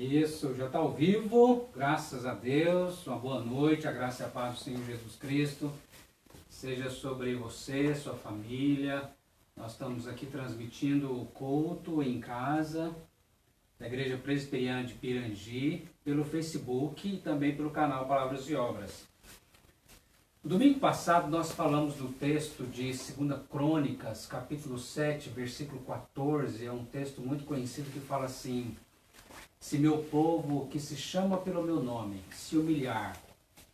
Isso, já está ao vivo, graças a Deus, uma boa noite, a graça e a paz do Senhor Jesus Cristo, seja sobre você, sua família. Nós estamos aqui transmitindo o culto em casa, da Igreja Presbiteriana de Pirangi, pelo Facebook e também pelo canal Palavras e Obras. No domingo passado nós falamos do texto de 2 Crônicas, capítulo 7, versículo 14, é um texto muito conhecido que fala assim: se meu povo, que se chama pelo meu nome, se humilhar,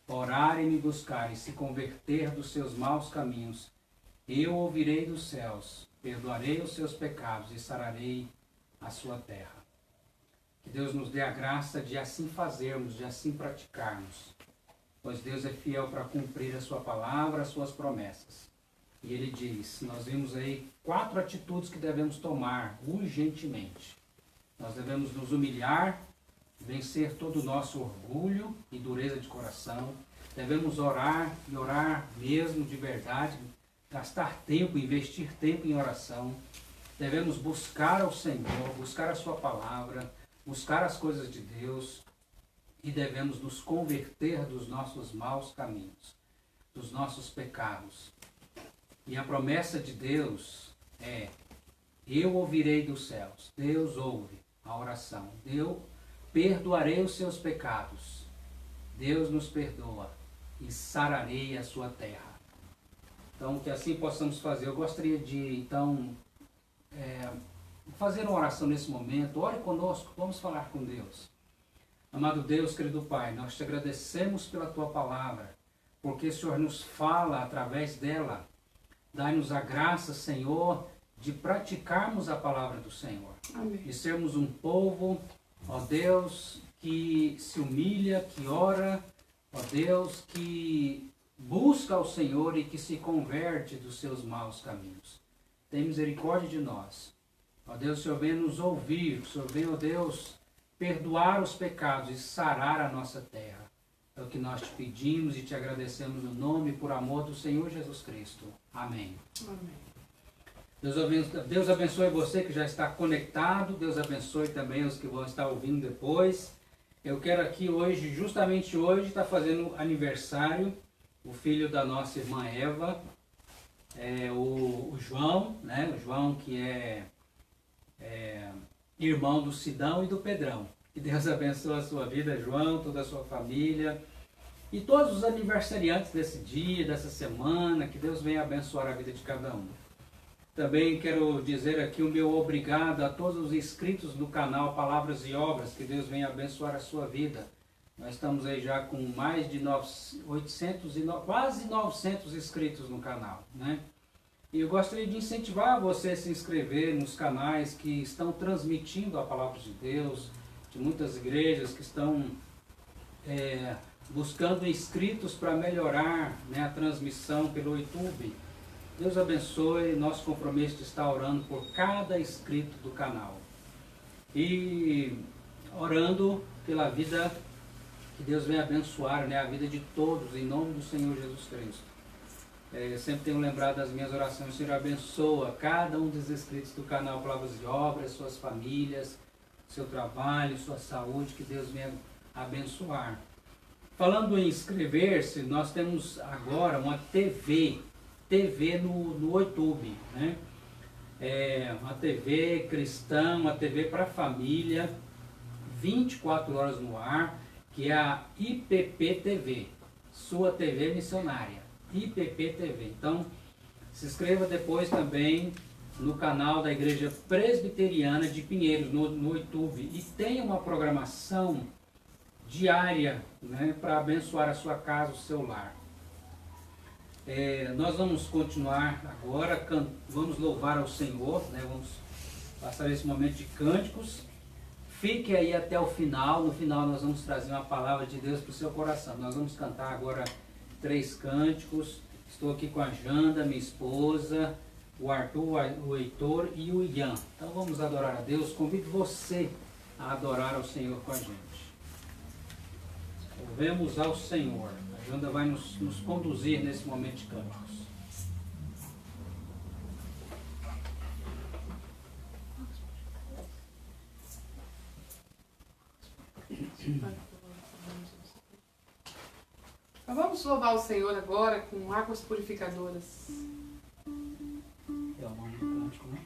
orar e me buscar e se converter dos seus maus caminhos, eu ouvirei dos céus, perdoarei os seus pecados e sararei a sua terra. Que Deus nos dê a graça de assim fazermos, de assim praticarmos, pois Deus é fiel para cumprir a sua palavra, as suas promessas. E Ele diz, nós vimos aí 4 atitudes que devemos tomar urgentemente. Nós devemos nos humilhar, vencer todo o nosso orgulho e dureza de coração. Devemos orar e orar mesmo de verdade, gastar tempo, investir tempo em oração. Devemos buscar ao Senhor, buscar a sua palavra, buscar as coisas de Deus e devemos nos converter dos nossos maus caminhos, dos nossos pecados. E a promessa de Deus é: eu ouvirei dos céus. Deus ouve a oração. Eu perdoarei os seus pecados. Deus nos perdoa e sararei a sua terra. Então, que assim possamos fazer. Eu gostaria de, então, fazer uma oração nesse momento. Ore conosco, vamos falar com Deus. Amado Deus, querido Pai, nós te agradecemos pela Tua palavra, porque o Senhor nos fala através dela. Dai-nos a graça, Senhor, de praticarmos a palavra do Senhor. Amém. De sermos um povo, ó Deus, que se humilha, que ora, ó Deus, que busca ao Senhor e que se converte dos seus maus caminhos. Tem misericórdia de nós. Ó Deus, o Senhor venha nos ouvir, o Senhor venha, ó Deus, perdoar os pecados e sarar a nossa terra. É o que nós te pedimos e te agradecemos no nome e por amor do Senhor Jesus Cristo. Amém. Amém. Deus abençoe você que já está conectado, Deus abençoe também os que vão estar ouvindo depois. Eu quero aqui hoje, justamente hoje, está fazendo aniversário o filho da nossa irmã Eva, o João, né? O João que é irmão do Sidão e do Pedrão. Que Deus abençoe a sua vida, João, toda a sua família e todos os aniversariantes desse dia, dessa semana. Que Deus venha abençoar a vida de cada um. Também quero dizer aqui o meu obrigado a todos os inscritos do canal Palavras e Obras. Que Deus venha abençoar a sua vida. Nós estamos aí já com mais de quase 900 inscritos no canal, né? E eu gostaria de incentivar você a se inscrever nos canais que estão transmitindo a Palavra de Deus, de muitas igrejas que estão buscando inscritos para melhorar, né, a transmissão pelo YouTube. Deus abençoe, nosso compromisso de estar orando por cada inscrito do canal. E orando pela vida, que Deus venha abençoar, né, a vida de todos, em nome do Senhor Jesus Cristo. Eu sempre tenho lembrado das minhas orações. O Senhor abençoa cada um dos inscritos do canal Palavras e Obras, suas famílias, seu trabalho, sua saúde, que Deus venha abençoar. Falando em inscrever-se, nós temos agora uma TV no YouTube, né? Uma TV cristã, uma TV para família, 24 horas no ar, que é a IPP TV, sua TV missionária, IPP TV. Então, se inscreva depois também no canal da Igreja Presbiteriana de Pinheiros, no YouTube, e tenha uma programação diária, né, para abençoar a sua casa, o seu lar. Nós vamos continuar agora, vamos louvar ao Senhor, né? Vamos passar esse momento de cânticos. Fique aí até o final. No final nós vamos trazer uma palavra de Deus para o seu coração. Nós vamos cantar agora 3 cânticos. Estou aqui com a Janda, minha esposa, o Arthur, o Heitor e o Ian. Então vamos adorar a Deus. Convido você a adorar ao Senhor com a gente. Louvemos ao Senhor. A Janda vai nos conduzir nesse momento de cânticos. Então vamos louvar o Senhor agora com águas purificadoras. É o nome do cântico, né?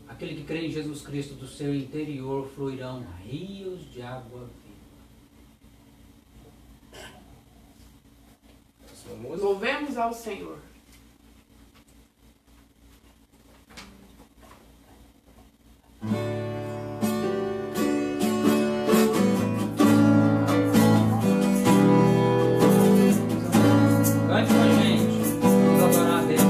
Aquele que crê em Jesus Cristo, do seu interior fluirão rios de água viva. Louvemos ao Senhor. Cante com a gente, vamos adorar a Deus.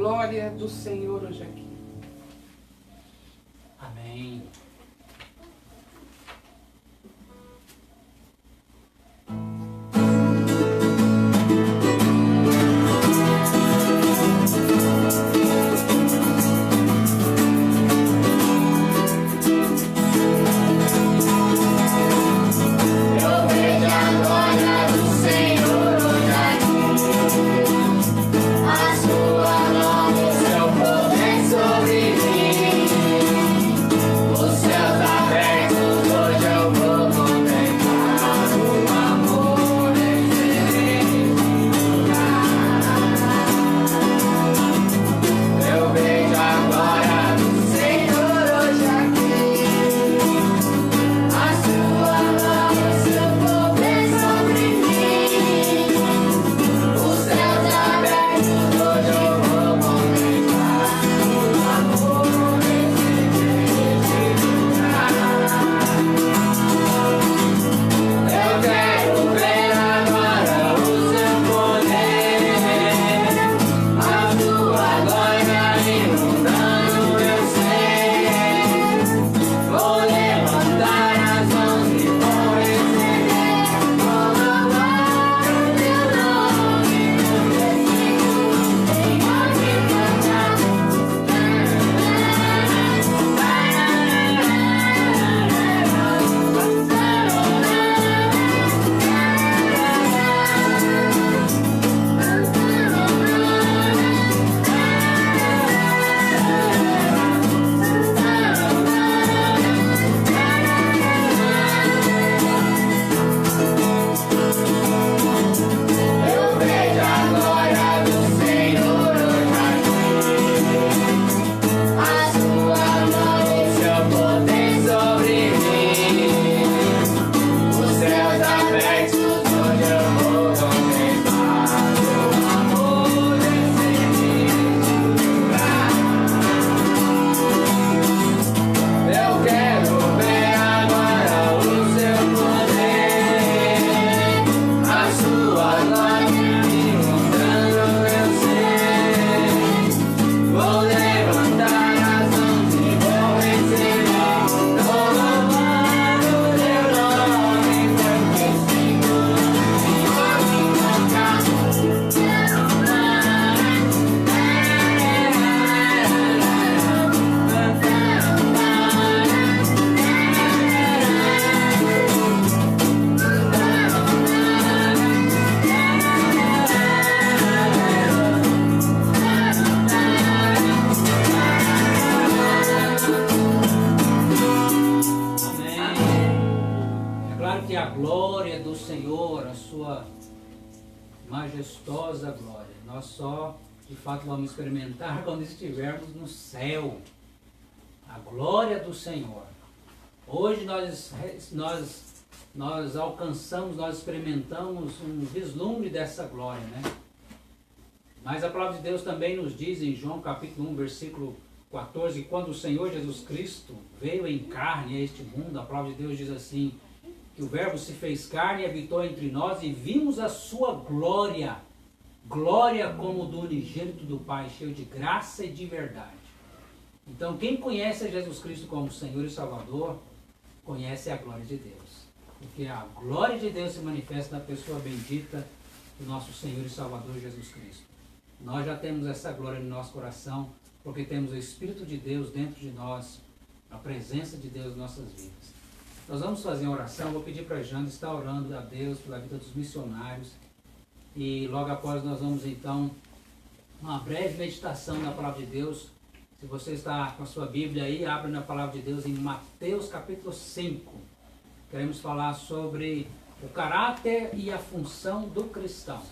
glória do Senhor hoje aqui. Amém. Majestosa glória. Nós só, de fato, vamos experimentar quando estivermos no céu. A glória do Senhor. Hoje nós alcançamos, nós experimentamos um vislumbre dessa glória, né? Mas a palavra de Deus também nos diz em João capítulo 1, versículo 14, quando o Senhor Jesus Cristo veio em carne a este mundo, a palavra de Deus diz assim, que o Verbo se fez carne e habitou entre nós e vimos a sua glória, glória como do unigênito do Pai, cheio de graça e de verdade. Então quem conhece a Jesus Cristo como Senhor e Salvador, conhece a glória de Deus. Porque a glória de Deus se manifesta na pessoa bendita do nosso Senhor e Salvador Jesus Cristo. Nós já temos essa glória no nosso coração, porque temos o Espírito de Deus dentro de nós, a presença de Deus em nossas vidas. Nós vamos fazer uma oração, vou pedir para a Jane estar orando a Deus pela vida dos missionários. E logo após nós vamos então, uma breve meditação na palavra de Deus. Se você está com a sua Bíblia aí, abra na palavra de Deus em Mateus capítulo 5. Queremos falar sobre o caráter e a função do cristão.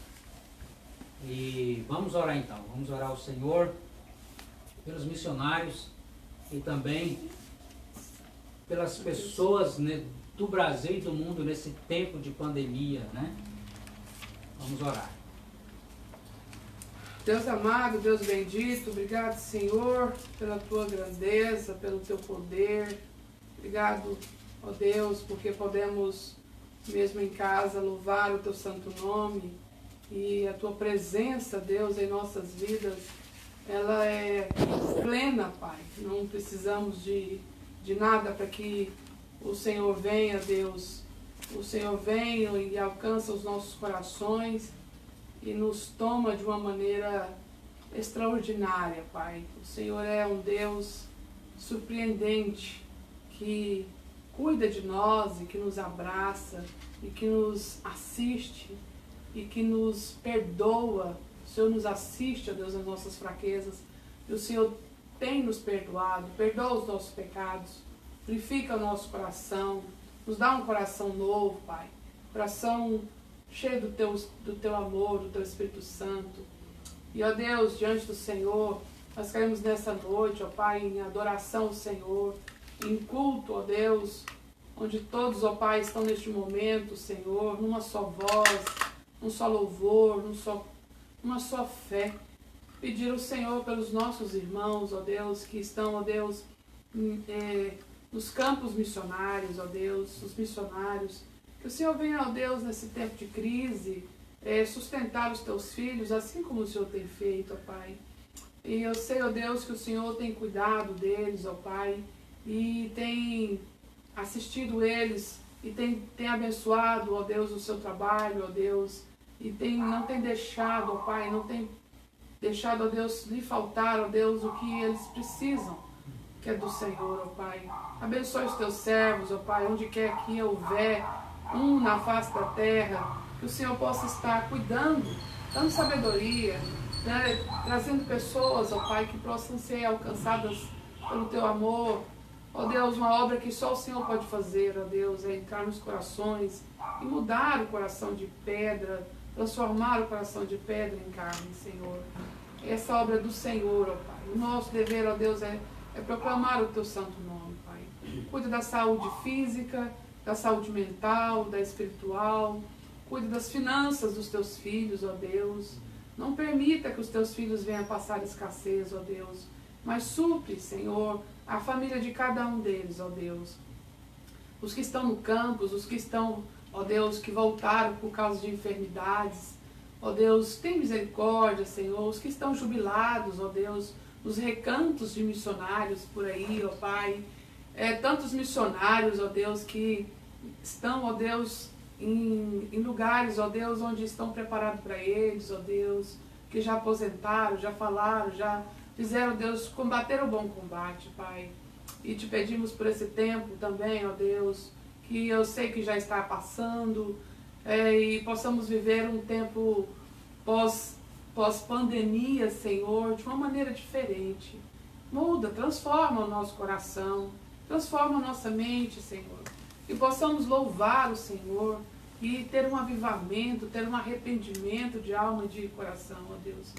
E vamos orar então, vamos orar ao Senhor pelos missionários e também pelas pessoas, né, do Brasil e do mundo nesse tempo de pandemia, né? Vamos orar. Deus amado, Deus bendito, obrigado, Senhor, pela tua grandeza, pelo teu poder. Obrigado, ó Deus, porque podemos, mesmo em casa, louvar o teu santo nome e a tua presença, Deus, em nossas vidas ela é plena, Pai. Não precisamos de nada para que o Senhor venha, Deus. O Senhor vem e alcança os nossos corações e nos toma de uma maneira extraordinária, Pai. O Senhor é um Deus surpreendente, que cuida de nós e que nos abraça e que nos assiste e que nos perdoa. O Senhor nos assiste, ó Deus, nas nossas fraquezas. E o Senhor tem nos perdoado, perdoa os nossos pecados, purifica o nosso coração, nos dá um coração novo, Pai. Coração cheio do teu amor, do teu Espírito Santo. E, ó Deus, diante do Senhor, nós queremos nessa noite, ó Pai, em adoração ao Senhor, em culto, ó Deus, onde todos, ó Pai, estão neste momento, Senhor, numa só voz, num só louvor, numa só fé. Pedir ao Senhor pelos nossos irmãos, ó Deus, que estão, ó Deus, nos campos missionários, ó Deus, os missionários. Que o Senhor venha, ó Deus, nesse tempo de crise, sustentar os teus filhos, assim como o Senhor tem feito, ó Pai. E eu sei, ó Deus, que o Senhor tem cuidado deles, ó Pai, e tem assistido eles, e tem abençoado, ó Deus, o seu trabalho, ó Deus, e não tem deixado, ó Pai, não tem deixado, ó Deus, lhe faltar, ó Deus, o que eles precisam, que é do Senhor, ó Pai. Abençoe os teus servos, ó Pai, onde quer que houver na face da terra, que o Senhor possa estar cuidando, dando sabedoria, né, trazendo pessoas, ó Pai, que possam ser alcançadas pelo teu amor. Ó Deus, uma obra que só o Senhor pode fazer, ó Deus, é entrar nos corações e mudar o coração de pedra, transformar o coração de pedra em carne, Senhor. Essa obra é do Senhor, ó Pai. O nosso dever, ó Deus, é proclamar o teu santo nome, Pai. Cuida da saúde física, da saúde mental, da espiritual. Cuida das finanças dos teus filhos, ó Deus. Não permita que os teus filhos venham passar escassez, ó Deus. Mas supre, Senhor, a família de cada um deles, ó Deus. Os que estão no campus, os que estão, ó Deus, que voltaram por causa de enfermidades. Ó Deus, tem misericórdia, Senhor. Os que estão jubilados, ó Deus, nos recantos de missionários por aí, ó Pai. Tantos missionários, ó Deus, que estão, ó Deus, em lugares, ó Deus, onde estão preparados para eles, ó Deus, que já aposentaram, já falaram, já fizeram, Deus, combater o bom combate, Pai. E te pedimos por esse tempo também, ó Deus, que eu sei que já está passando, e possamos viver um tempo pós-pandemia, Senhor, de uma maneira diferente. Muda, transforma o nosso coração, transforma a nossa mente, Senhor. Que possamos louvar o Senhor e ter um avivamento, ter um arrependimento de alma e de coração, ó Deus.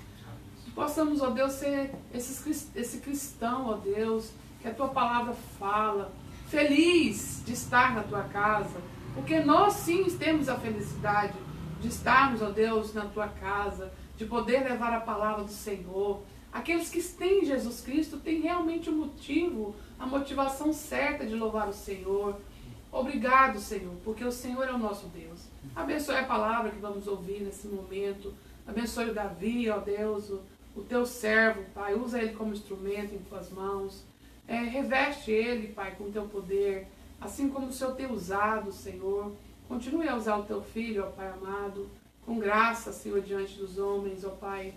Que possamos, ó Deus, ser esse cristão, ó Deus, que a tua palavra fala, feliz de estar na tua casa, porque nós sim temos a felicidade de estarmos, ó Deus, na tua casa, de poder levar a palavra do Senhor. Aqueles que têm Jesus Cristo têm realmente o motivo, a motivação certa de louvar o Senhor. Obrigado, Senhor, porque o Senhor é o nosso Deus. Abençoe a palavra que vamos ouvir nesse momento. Abençoe o Davi, ó Deus, o teu servo, Pai. Usa ele como instrumento em tuas mãos. Reveste ele, Pai, com o teu poder, assim como o Senhor tem usado, Senhor. Continue a usar o teu filho, ó Pai amado, com graça, Senhor, diante dos homens, ó Pai.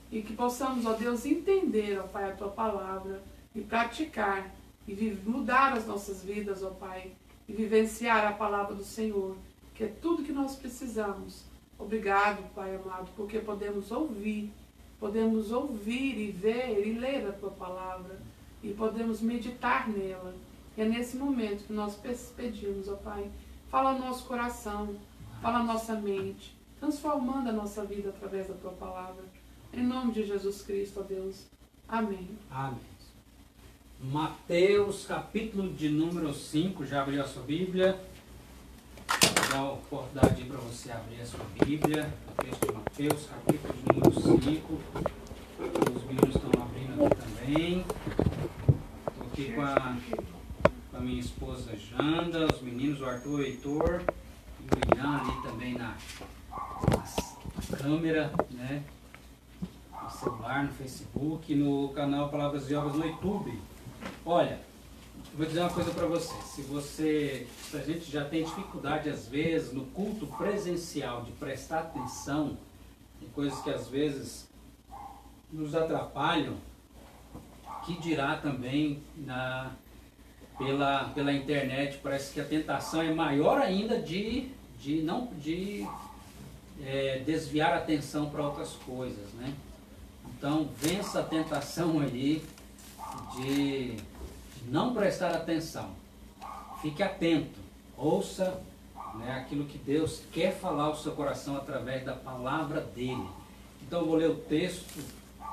E que possamos, ó Deus, entender, ó Pai, a tua palavra e praticar e mudar as nossas vidas, ó Pai, e vivenciar a palavra do Senhor, que é tudo que nós precisamos. Obrigado, Pai amado, porque podemos ouvir e ver e ler a tua palavra e podemos meditar nela. E é nesse momento que nós pedimos, ó Pai, fala ao nosso coração, fala à nossa mente, transformando a nossa vida através da tua palavra. Em nome de Jesus Cristo, ó Deus. Amém. Amém. Mateus, capítulo de número 5, já abriu a sua Bíblia? Vou dar a oportunidade para você abrir a sua Bíblia, o texto de Mateus, capítulo de número 5. Os meninos estão abrindo aqui também. Estou aqui com a minha esposa Janda, os meninos, o Arthur, o Heitor e o Ian ali também na câmera, né? no celular, no Facebook, no canal Palavras de Obras no YouTube. Olha, eu vou dizer uma coisa para você. Se a gente já tem dificuldade às vezes no culto presencial de prestar atenção em coisas que às vezes nos atrapalham, que dirá também pela internet. Parece que a tentação é maior ainda de desviar a atenção para outras coisas, né? Então vença a tentação aí de não prestar atenção. Fique atento, ouça, né, aquilo que Deus quer falar ao seu coração através da palavra dele. Então eu vou ler o texto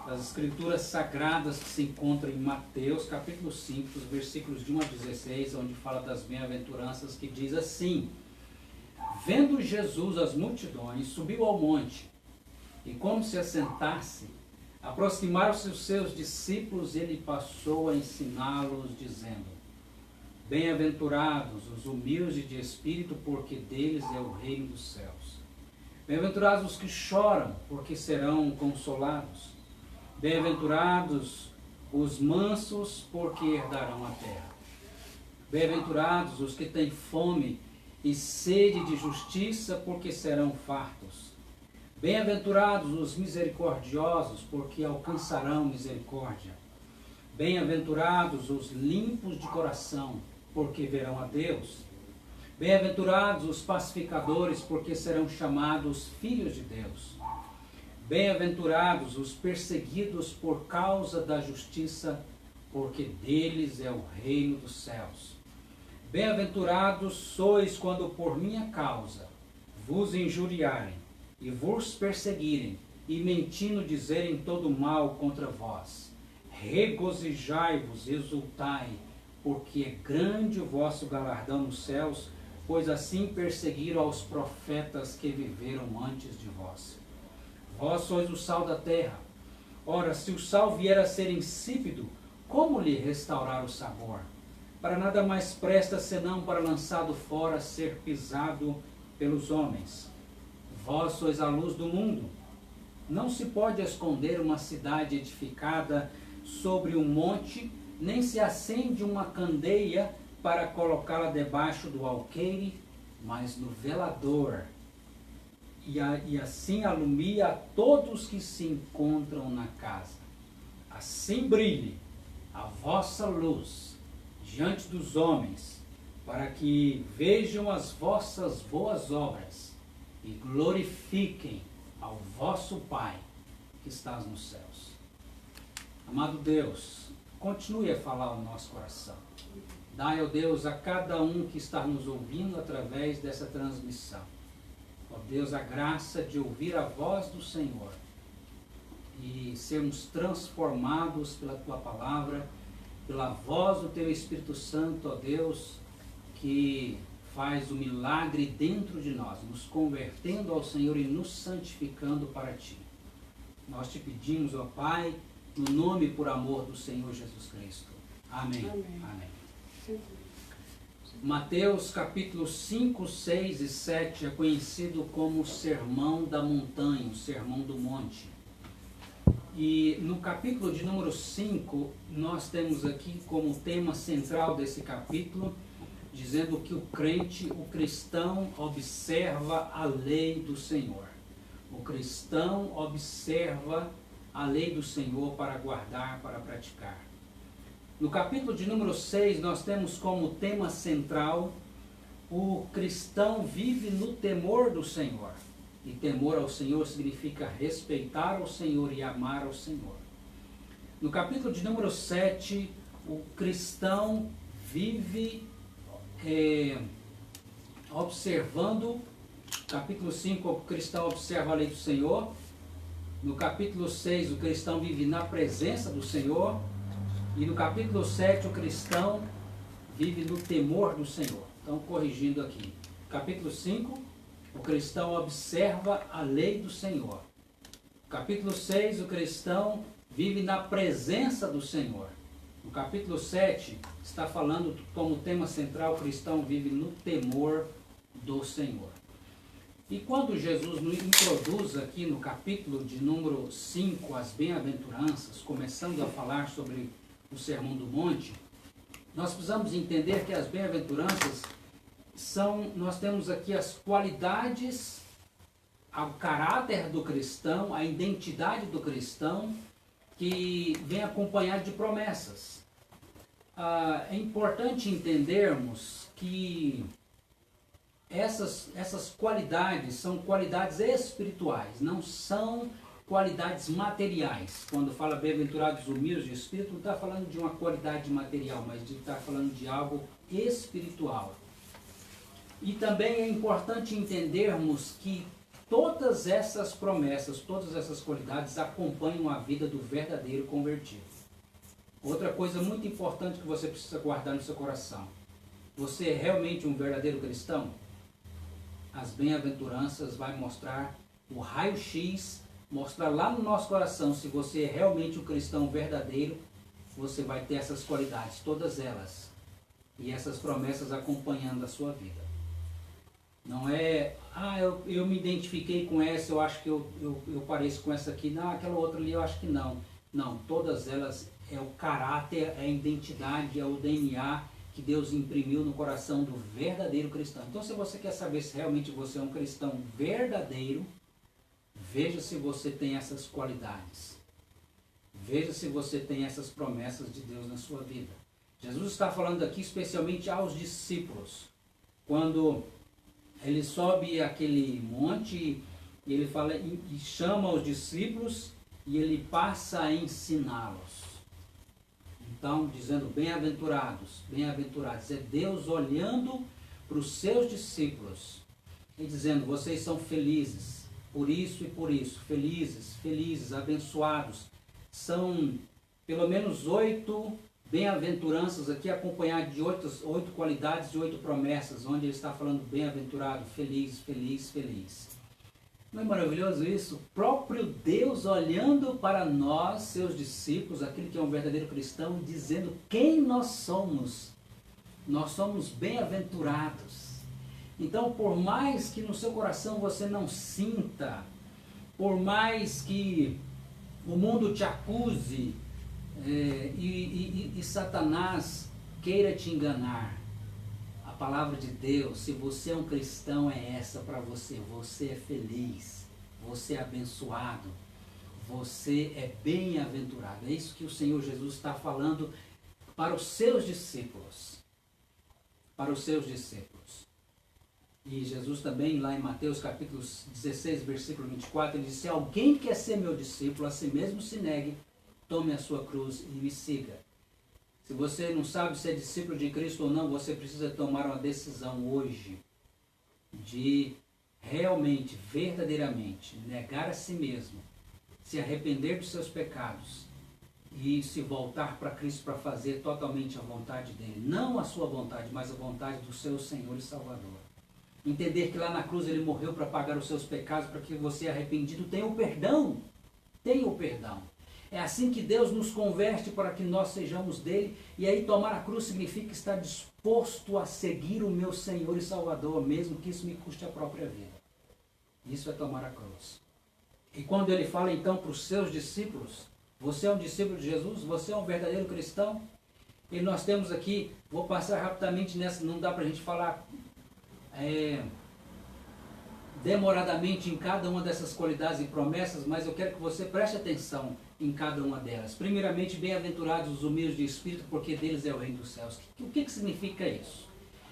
das Escrituras Sagradas que se encontram em Mateus capítulo 5, os versículos de 1 a 16, onde fala das bem-aventuranças, que diz assim: Vendo Jesus as multidões, subiu ao monte, e como se assentasse, aproximaram-se os seus discípulos, e ele passou a ensiná-los, dizendo: Bem-aventurados os humildes de espírito, porque deles é o reino dos céus. Bem-aventurados os que choram, porque serão consolados. Bem-aventurados os mansos, porque herdarão a terra. Bem-aventurados os que têm fome e sede de justiça, porque serão fartos. Bem-aventurados os misericordiosos, porque alcançarão misericórdia. Bem-aventurados os limpos de coração, porque verão a Deus. Bem-aventurados os pacificadores, porque serão chamados filhos de Deus. Bem-aventurados os perseguidos por causa da justiça, porque deles é o reino dos céus. Bem-aventurados sois quando por minha causa vos injuriarem e vos perseguirem e mentindo dizerem todo mal contra vós. Regozijai-vos, exultai, porque é grande o vosso galardão nos céus, pois assim perseguiram aos profetas que viveram antes de vós. Vós sois o sal da terra. Ora, se o sal vier a ser insípido, como lhe restaurar o sabor? Para nada mais presta senão para lançado fora, ser pisado pelos homens. Vós sois a luz do mundo. Não se pode esconder uma cidade edificada sobre um monte, nem se acende uma candeia para colocá-la debaixo do alqueire, mas no velador, e assim alumia a todos que se encontram na casa. Assim brilhe a vossa luz diante dos homens, para que vejam as vossas boas obras e glorifiquem ao vosso Pai que estás nos céus. Amado Deus, continue a falar ao nosso coração. Dai, ó Deus, a cada um que está nos ouvindo através dessa transmissão, ó Deus, a graça de ouvir a voz do Senhor e sermos transformados pela Tua palavra, pela voz do Teu Espírito Santo, ó Deus, que faz o milagre dentro de nós, nos convertendo ao Senhor e nos santificando para Ti. Nós te pedimos, ó Pai, no nome e por amor do Senhor Jesus Cristo. Amém. Amém. Amém. Mateus capítulo 5, 6 e 7 é conhecido como o Sermão da Montanha, o Sermão do Monte. E no capítulo de número 5, nós temos aqui como tema central desse capítulo, dizendo que o crente, o cristão, observa a lei do Senhor. O cristão observa a lei do Senhor para guardar, para praticar. No capítulo de número 6, nós temos como tema central: o cristão vive no temor do Senhor. E temor ao Senhor significa respeitar ao Senhor e amar ao Senhor. No capítulo de número 7, o cristão vive observando. Capítulo 5, o cristão observa a lei do Senhor. No capítulo 6, o cristão vive na presença do Senhor. E no capítulo 7, o cristão vive no temor do Senhor. Então, corrigindo aqui. Capítulo 5, o cristão observa a lei do Senhor. Capítulo 6, o cristão vive na presença do Senhor. No capítulo 7, está falando como tema central: o cristão vive no temor do Senhor. E quando Jesus nos introduz aqui no capítulo de número 5, as bem-aventuranças, começando a falar sobre o Sermão do Monte, nós precisamos entender que as bem-aventuranças nós temos aqui as qualidades, o caráter do cristão, a identidade do cristão, que vem acompanhado de promessas. É importante entendermos que essas qualidades são qualidades espirituais, não são qualidades materiais. Quando fala bem-aventurados humildes de espírito, não está falando de uma qualidade material, mas está falando de algo espiritual. E também é importante entendermos que todas essas promessas, todas essas qualidades acompanham a vida do verdadeiro convertido. Outra coisa muito importante que você precisa guardar no seu coração: você é realmente um verdadeiro cristão? As bem-aventuranças vai mostrar o raio-x, mostrar lá no nosso coração se você é realmente um cristão verdadeiro. Você vai ter essas qualidades, todas elas, e essas promessas acompanhando a sua vida. Não é, eu me identifiquei com essa, eu acho que eu pareço com essa aqui, não, aquela outra ali eu acho que não. Não, todas elas é o caráter, é a identidade, é o DNA que Deus imprimiu no coração do verdadeiro cristão. Então, se você quer saber se realmente você é um cristão verdadeiro, veja se você tem essas qualidades. Veja se você tem essas promessas de Deus na sua vida. Jesus está falando aqui especialmente aos discípulos. Quando ele sobe aquele monte e ele fala e chama os discípulos e ele passa a ensiná-los. Então, dizendo bem-aventurados, bem-aventurados, é Deus olhando para os seus discípulos e dizendo: vocês são felizes, por isso e por isso, felizes, felizes, abençoados. São pelo menos 8 bem-aventuranças aqui, acompanhadas de 8 qualidades e 8 promessas, onde ele está falando bem-aventurado, feliz, feliz, feliz. Não é maravilhoso isso? O próprio Deus olhando para nós, seus discípulos, aquele que é um verdadeiro cristão, dizendo quem nós somos. Nós somos bem-aventurados. Então, por mais que no seu coração você não sinta, por mais que o mundo te acuse e Satanás queira te enganar, a palavra de Deus, se você é um cristão, é essa para você. Você é feliz, você é abençoado, você é bem-aventurado. É isso que o Senhor Jesus está falando para os seus discípulos. Para os seus discípulos. E Jesus também, lá em Mateus capítulo 16, versículo 24, ele diz: se alguém quer ser meu discípulo, a si mesmo se negue, tome a sua cruz e me siga. Se você não sabe se é discípulo de Cristo ou não, você precisa tomar uma decisão hoje de realmente, verdadeiramente, negar a si mesmo, se arrepender dos seus pecados e se voltar para Cristo para fazer totalmente a vontade dele. Não a sua vontade, mas a vontade do seu Senhor e Salvador. Entender que lá na cruz ele morreu para pagar os seus pecados, para que você arrependido tenha o perdão. Tenha o perdão. É assim que Deus nos converte para que nós sejamos dele. E aí tomar a cruz significa estar disposto a seguir o meu Senhor e Salvador, mesmo que isso me custe a própria vida. Isso é tomar a cruz. E quando ele fala então para os seus discípulos, você é um discípulo de Jesus? Você é um verdadeiro cristão? E nós temos aqui, vou passar rapidamente nessa, não dá para a gente falar demoradamente em cada uma dessas qualidades e promessas, mas eu quero que você preste atenção em cada uma delas. Primeiramente, bem-aventurados os humildes de espírito, porque deles é o reino dos céus. O que significa isso?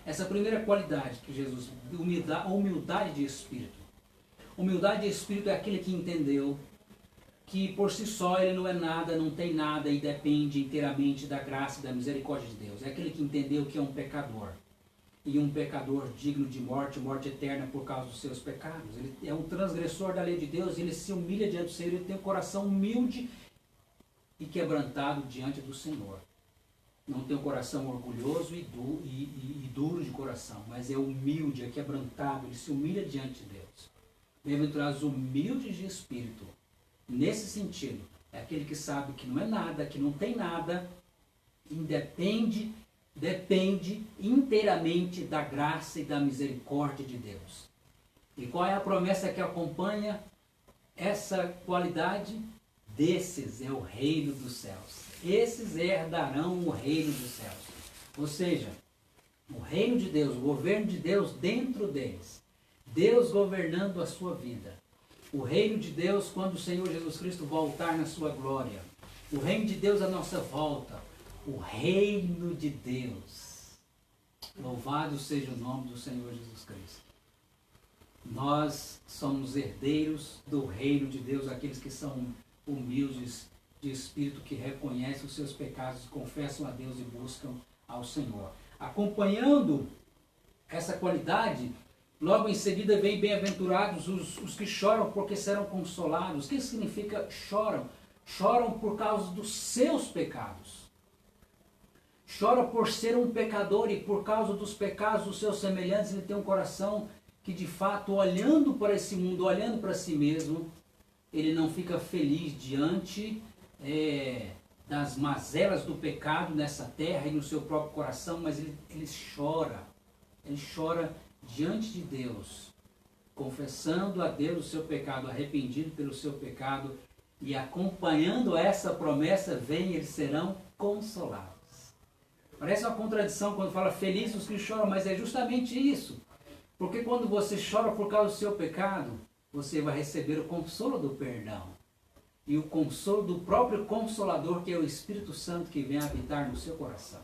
Essa primeira qualidade que Jesus, humildade de espírito. Humildade de espírito é aquele que entendeu que por si só ele não é nada, não tem nada e depende inteiramente da graça e da misericórdia de Deus. É aquele que entendeu que é um pecador. E um pecador digno de morte, morte eterna por causa dos seus pecados. Ele é um transgressor da lei de Deus, ele se humilha diante do Senhor, ele tem um coração humilde e quebrantado diante do Senhor. Não tem um coração orgulhoso e duro de coração, mas é humilde, é quebrantado, ele se humilha diante de Deus. Bem-aventurados humildes de espírito. Nesse sentido, é aquele que sabe que não é nada, que não tem nada, depende inteiramente da graça e da misericórdia de Deus. E qual é a promessa que acompanha essa qualidade? Desses é o reino dos céus. Esses herdarão o reino dos céus. Ou seja, o reino de Deus, o governo de Deus dentro deles. Deus governando a sua vida. O reino de Deus quando o Senhor Jesus Cristo voltar na sua glória. O reino de Deus à nossa volta. O reino de Deus. Louvado seja o nome do Senhor Jesus Cristo. Nós somos herdeiros do reino de Deus, aqueles que são humildes de espírito, que reconhecem os seus pecados, confessam a Deus e buscam ao Senhor. Acompanhando essa qualidade, logo em seguida vem bem-aventurados os que choram porque serão consolados. O que significa choram? Choram por causa dos seus pecados. Chora por ser um pecador e por causa dos pecados dos seus semelhantes, ele tem um coração que de fato, olhando para esse mundo, olhando para si mesmo, ele não fica feliz diante das mazelas do pecado nessa terra e no seu próprio coração, mas ele chora diante de Deus, confessando a Deus o seu pecado, arrependido pelo seu pecado, e acompanhando essa promessa, eles serão consolados. Parece uma contradição quando fala felizes os que choram, mas é justamente isso. Porque quando você chora por causa do seu pecado, você vai receber o consolo do perdão. E o consolo do próprio Consolador, que é o Espírito Santo que vem habitar no seu coração.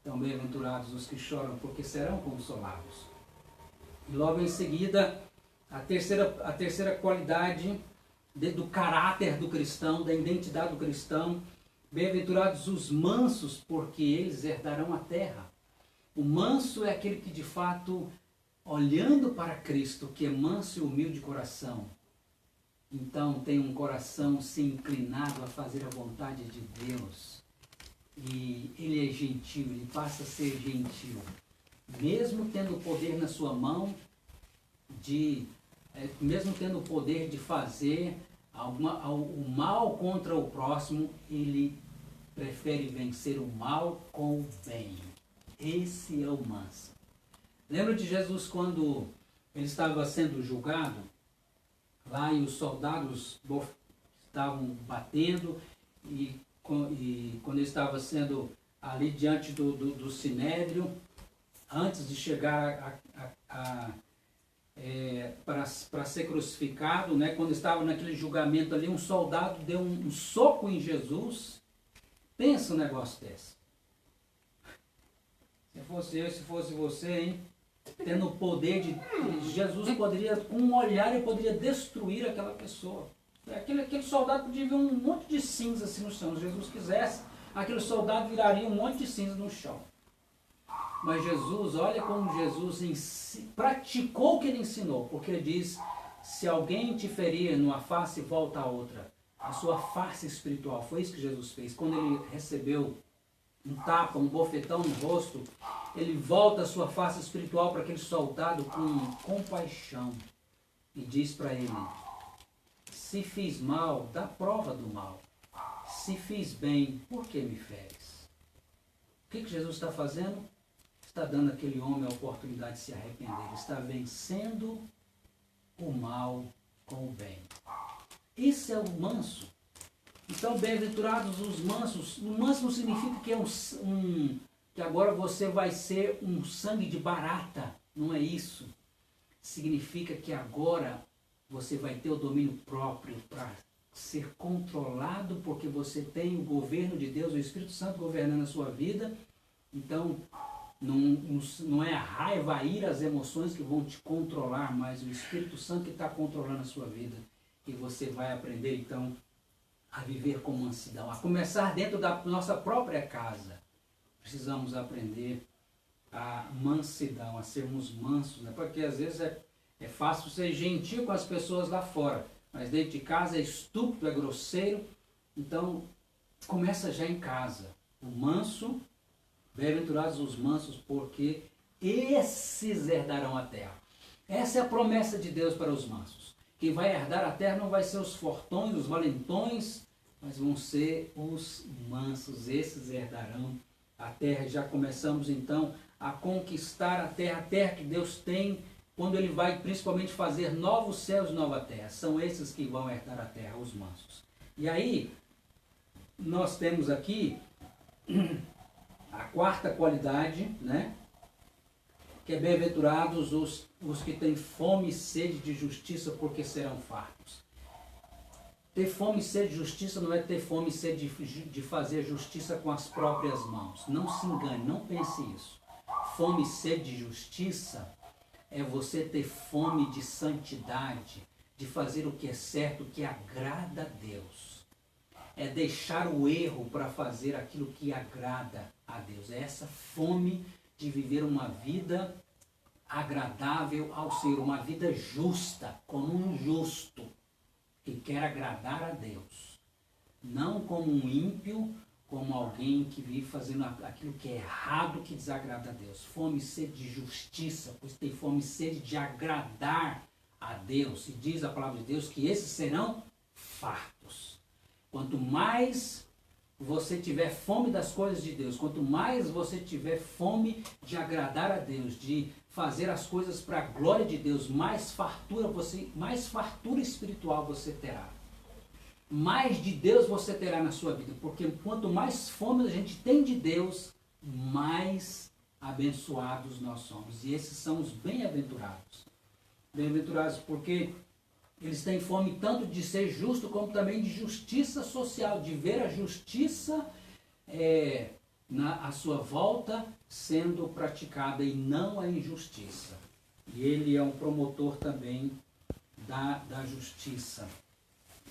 Então, bem-aventurados os que choram, porque serão consolados. E logo em seguida, a terceira qualidade do caráter do cristão, da identidade do cristão. Bem-aventurados os mansos, porque eles herdarão a terra. O manso é aquele que de fato, olhando para Cristo, que é manso e humilde de coração, então tem um coração se inclinado a fazer a vontade de Deus. E ele é gentil, ele passa a ser gentil. Mesmo tendo o poder na sua mão, mesmo tendo o poder de fazer o mal contra o próximo, ele prefere vencer o mal com o bem. Esse é o manso. Lembra de Jesus quando ele estava sendo julgado? Lá e os soldados estavam batendo e quando ele estava sendo ali diante do sinédrio, antes de chegar para ser crucificado, né? Quando estava naquele julgamento ali, um soldado deu um soco em Jesus. Pensa um negócio desse. Se fosse eu, se fosse você, hein? Tendo o poder de... Jesus poderia, com um olhar, ele poderia destruir aquela pessoa. Aquele soldado podia ver um monte de cinza assim no chão. Se Jesus quisesse, aquele soldado viraria um monte de cinza no chão. Mas Jesus, olha como Jesus praticou o que ele ensinou. Porque ele diz, se alguém te ferir numa face, volta a outra. A sua face espiritual. Foi isso que Jesus fez. Quando ele recebeu um tapa, um bofetão no rosto, ele volta a sua face espiritual para aquele soldado com compaixão. E diz para ele, se fiz mal, dá prova do mal. Se fiz bem, por que me feres? O que Jesus está fazendo? Está dando àquele homem a oportunidade de se arrepender. Está vencendo o mal com o bem. Esse é o manso. Então, bem-aventurados os mansos. O manso não significa que que agora você vai ser um sangue de barata. Não é isso. Significa que agora você vai ter o domínio próprio para ser controlado, porque você tem o governo de Deus, o Espírito Santo governando a sua vida. Então, não é a raiva, a ira, as emoções que vão te controlar, mas o Espírito Santo que está controlando a sua vida. E você vai aprender, então, a viver com mansidão, a começar dentro da nossa própria casa. Precisamos aprender a mansidão, a sermos mansos, né? Porque às vezes é fácil ser gentil com as pessoas lá fora, mas dentro de casa é estúpido, é grosseiro. Então, começa já em casa. O manso, bem-aventurados os mansos, porque esses herdarão a terra. Essa é a promessa de Deus para os mansos. Quem vai herdar a terra não vai ser os fortões, os valentões, mas vão ser os mansos. Esses herdarão a terra. Já começamos então a conquistar a terra que Deus tem quando ele vai principalmente fazer novos céus e nova terra. São esses que vão herdar a terra, os mansos. E aí, nós temos aqui a quarta qualidade, né? Que é bem-aventurados os que têm fome e sede de justiça, porque serão fartos. Ter fome e sede de justiça não é ter fome e sede de fazer justiça com as próprias mãos. Não se engane, não pense isso. Fome e sede de justiça é você ter fome de santidade, de fazer o que é certo, o que agrada a Deus. É deixar o erro para fazer aquilo que agrada a Deus. É essa fome de viver uma vida agradável ao Senhor, uma vida justa, como um justo que quer agradar a Deus. Não como um ímpio, como alguém que vive fazendo aquilo que é errado, que desagrada a Deus. Fome e sede de justiça, pois tem fome e sede de agradar a Deus. E diz a palavra de Deus que esses serão fartos. Quanto mais você tiver fome das coisas de Deus, quanto mais você tiver fome de agradar a Deus, de fazer as coisas para a glória de Deus, mais fartura espiritual você terá. Mais de Deus você terá na sua vida, porque quanto mais fome a gente tem de Deus, mais abençoados nós somos. E esses são os bem-aventurados. Bem-aventurados porque eles têm fome tanto de ser justo, como também de justiça social, de ver a justiça à sua volta sendo praticada e não a injustiça. E ele é um promotor também da justiça.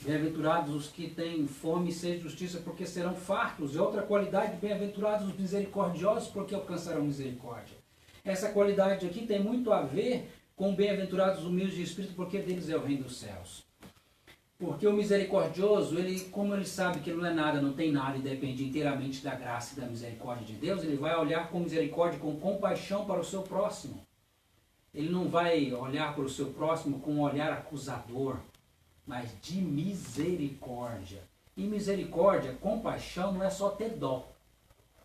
Bem-aventurados os que têm fome e sede de justiça, porque serão fartos. E outra qualidade, bem-aventurados os misericordiosos, porque alcançarão misericórdia. Essa qualidade aqui tem muito a ver com bem-aventurados humildes de espírito, porque deles é o reino dos céus. Porque o misericordioso, como ele sabe que não é nada, não tem nada e depende inteiramente da graça e da misericórdia de Deus, ele vai olhar com misericórdia, com compaixão para o seu próximo. Ele não vai olhar para o seu próximo com um olhar acusador, mas de misericórdia. E misericórdia, compaixão, não é só ter dó.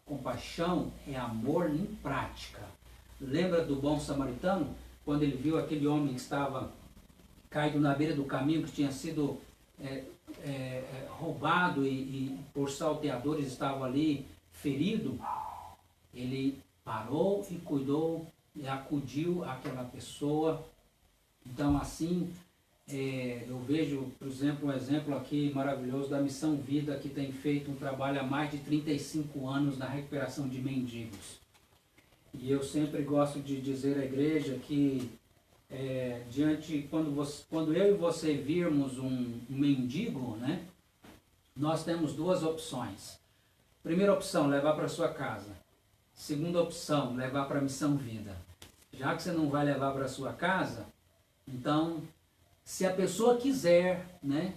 Compaixão é amor em prática. Lembra do bom samaritano? Quando ele viu aquele homem que estava caído na beira do caminho, que tinha sido roubado e por salteadores estava ali ferido, ele parou e cuidou e acudiu àquela pessoa. Então assim, eu vejo, por exemplo, um exemplo aqui maravilhoso da Missão Vida, que tem feito um trabalho há mais de 35 anos na recuperação de mendigos. E eu sempre gosto de dizer à igreja que quando eu e você virmos um mendigo, né, nós temos duas opções. Primeira opção, levar para sua casa. Segunda opção, levar para a Missão Vida. Já que você não vai levar para sua casa, então, se a pessoa quiser, né,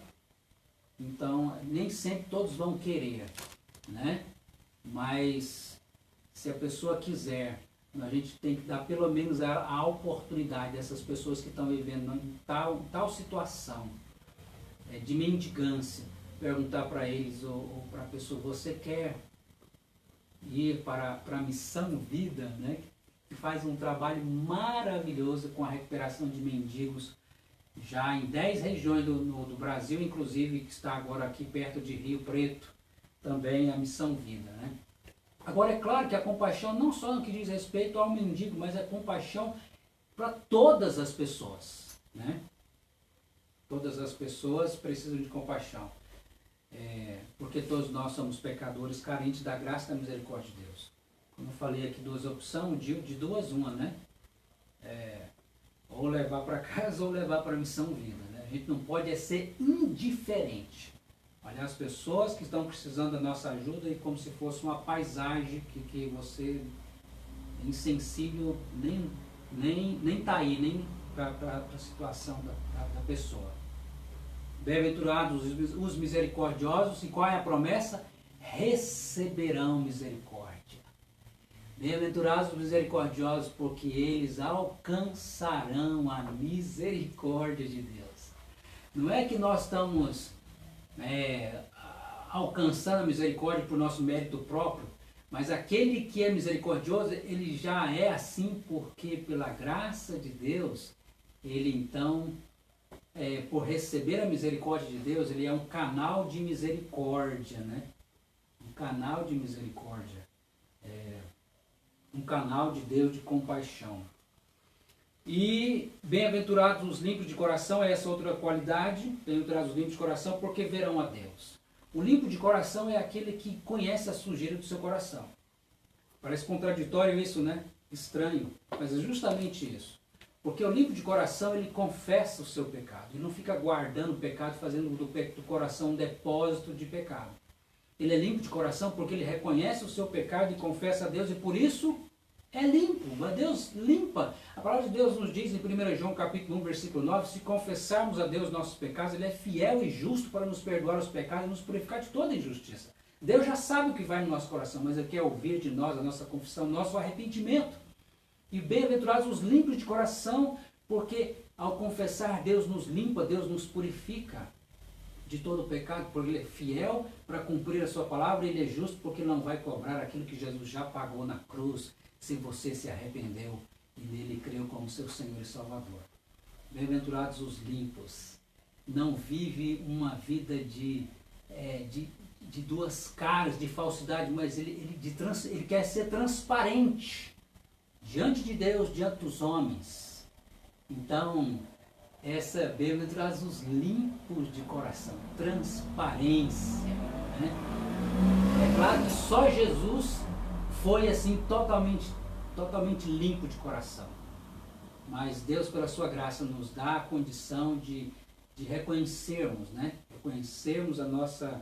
então nem sempre todos vão querer, né, mas se a pessoa quiser, a gente tem que dar pelo menos a oportunidade dessas pessoas que estão vivendo em tal situação de mendigância, perguntar para eles ou para a pessoa, você quer ir para a Missão Vida, né, que faz um trabalho maravilhoso com a recuperação de mendigos, já em 10 regiões do Brasil, inclusive, que está agora aqui perto de Rio Preto, também a Missão Vida, né? Agora, é claro que a compaixão não só no que diz respeito ao mendigo, mas é compaixão para todas as pessoas, né? Todas as pessoas precisam de compaixão, porque todos nós somos pecadores carentes da graça e da misericórdia de Deus. Como eu falei aqui, duas opções, de duas uma, né? Ou levar para casa ou levar para a Missão Vida, né? A gente não pode ser indiferente. Olhar as pessoas que estão precisando da nossa ajuda e como se fosse uma paisagem que você é insensível, nem está aí, nem para a situação da pessoa. Bem-aventurados os misericordiosos, e qual é a promessa? Receberão misericórdia. Bem-aventurados os misericordiosos, porque eles alcançarão a misericórdia de Deus. Não é que nós estamos alcançando a misericórdia por nosso mérito próprio, Mas aquele que é misericordioso, ele já é assim porque pela graça de Deus, ele então, por receber a misericórdia de Deus, ele é um canal de misericórdia, né? Um canal de misericórdia. Um canal de Deus de compaixão. E bem-aventurados os limpos de coração, essa outra qualidade, bem-aventurados os limpos de coração, porque verão a Deus. O limpo de coração é aquele que conhece a sujeira do seu coração. Parece contraditório isso, né? Estranho, mas é justamente isso. Porque o limpo de coração, ele confessa o seu pecado. Ele não fica guardando o pecado, fazendo do coração um depósito de pecado. Ele é limpo de coração porque ele reconhece o seu pecado e confessa a Deus, e por isso é limpo. Deus limpa. A palavra de Deus nos diz em 1 João capítulo 1, versículo 9, se confessarmos a Deus nossos pecados, ele é fiel e justo para nos perdoar os pecados e nos purificar de toda injustiça. Deus já sabe o que vai no nosso coração, mas ele quer ouvir de nós a nossa confissão, o nosso arrependimento. E bem-aventurados os limpos de coração, porque ao confessar, Deus nos limpa, Deus nos purifica de todo o pecado, porque ele é fiel para cumprir a sua palavra, e ele é justo porque não vai cobrar aquilo que Jesus já pagou na cruz, se você se arrependeu e nele creu como seu Senhor e Salvador. Bem-aventurados os limpos. Não vive uma vida de duas caras, de falsidade, mas ele quer ser transparente diante de Deus, diante dos homens. Então, bem-aventurados os limpos de coração, transparência, né? É claro que só Jesus foi assim totalmente limpo de coração. Mas Deus, pela sua graça, nos dá a condição de reconhecermos, né? Reconhecermos a nossa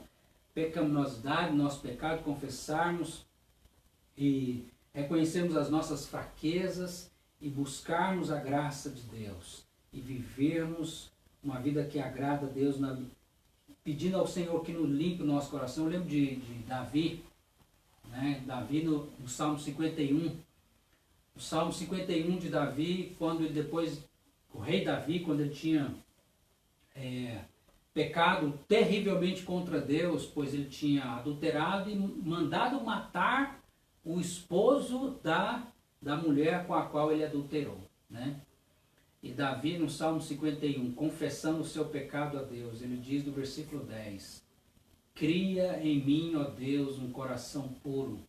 pecaminosidade, nosso pecado, confessarmos e reconhecermos as nossas fraquezas e buscarmos a graça de Deus e vivermos uma vida que agrada a Deus, pedindo ao Senhor que nos limpe o nosso coração. Eu lembro de Davi, né? Davi no Salmo 51, o Salmo 51 de Davi, quando ele depois, o rei Davi, quando ele tinha pecado terrivelmente contra Deus, pois ele tinha adulterado e mandado matar o esposo da mulher com a qual ele adulterou, né? E Davi, no Salmo 51, confessando o seu pecado a Deus, ele diz no versículo 10, cria em mim, ó Deus, um coração puro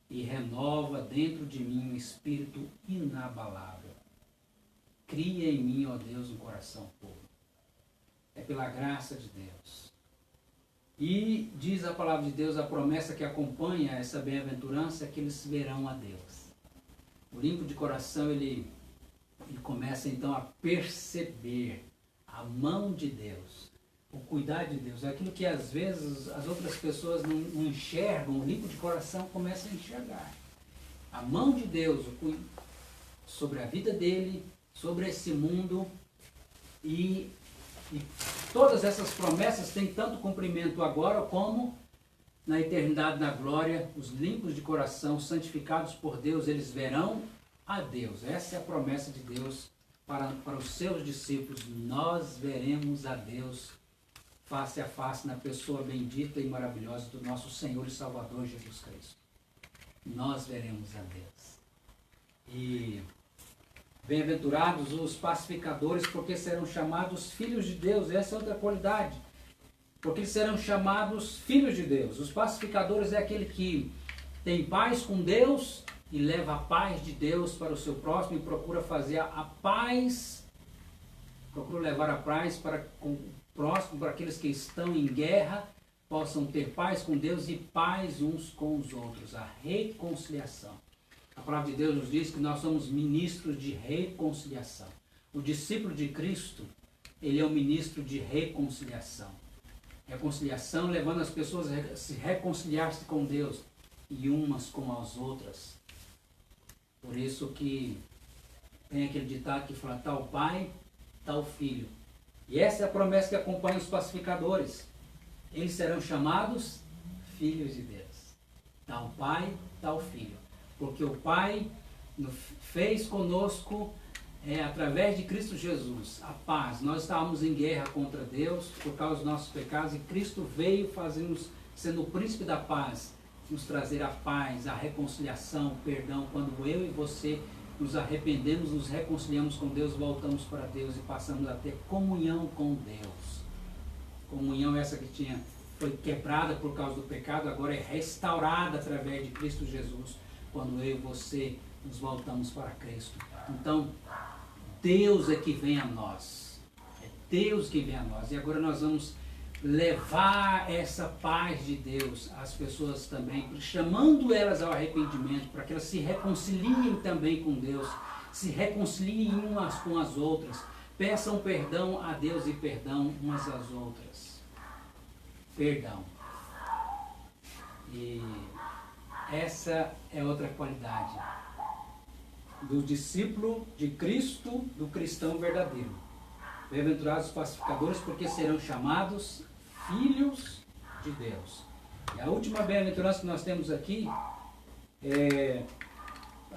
e renova dentro de mim um espírito inabalável. Cria em mim, ó Deus, um coração puro. É pela graça de Deus. E diz a palavra de Deus, a promessa que acompanha essa bem-aventurança é que eles verão a Deus. O limpo de coração, ele começa então a perceber a mão de Deus, o cuidado de Deus. Aquilo que às vezes as outras pessoas não enxergam, o limpo de coração começa a enxergar. A mão de Deus sobre a vida dele, sobre esse mundo, e todas essas promessas têm tanto cumprimento agora como na eternidade, na glória. Os limpos de coração, santificados por Deus, eles verão a Deus. Essa é a promessa de Deus para os seus discípulos. Nós veremos a Deus face a face na pessoa bendita e maravilhosa do nosso Senhor e Salvador Jesus Cristo. Nós veremos a Deus. E bem-aventurados os pacificadores, porque serão chamados filhos de Deus. Essa é outra qualidade. Porque eles serão chamados filhos de Deus. Os pacificadores é aquele que tem paz com Deus e leva a paz de Deus para o seu próximo e procura fazer a paz, procura levar a paz para o próximo, para aqueles que estão em guerra, possam ter paz com Deus e paz uns com os outros, a reconciliação. A palavra de Deus nos diz que nós somos ministros de reconciliação. O discípulo de Cristo, ele é um ministro de reconciliação. Reconciliação levando as pessoas a se reconciliar-se com Deus e umas com as outras. Por isso que tem aquele ditado que fala, tal pai, tal filho. E essa é a promessa que acompanha os pacificadores. Eles serão chamados filhos de Deus. Tal pai, tal filho. Porque o Pai fez conosco, através de Cristo Jesus, a paz. Nós estávamos em guerra contra Deus por causa dos nossos pecados e Cristo veio sendo o príncipe da paz, nos trazer a paz, a reconciliação, o perdão. Quando eu e você nos arrependemos, nos reconciliamos com Deus, voltamos para Deus e passamos a ter comunhão com Deus. Comunhão essa que foi quebrada por causa do pecado, agora é restaurada através de Cristo Jesus, quando eu e você nos voltamos para Cristo. Então, Deus é que vem a nós. É Deus que vem a nós. E agora nós vamos levar essa paz de Deus às pessoas também, chamando elas ao arrependimento, para que elas se reconciliem também com Deus, se reconciliem umas com as outras, peçam perdão a Deus e perdão umas às outras. Perdão. E essa é outra qualidade do discípulo de Cristo, do cristão verdadeiro. Bem-aventurados os pacificadores, porque serão chamados filhos de Deus. E a última bem-aventurança que nós temos aqui,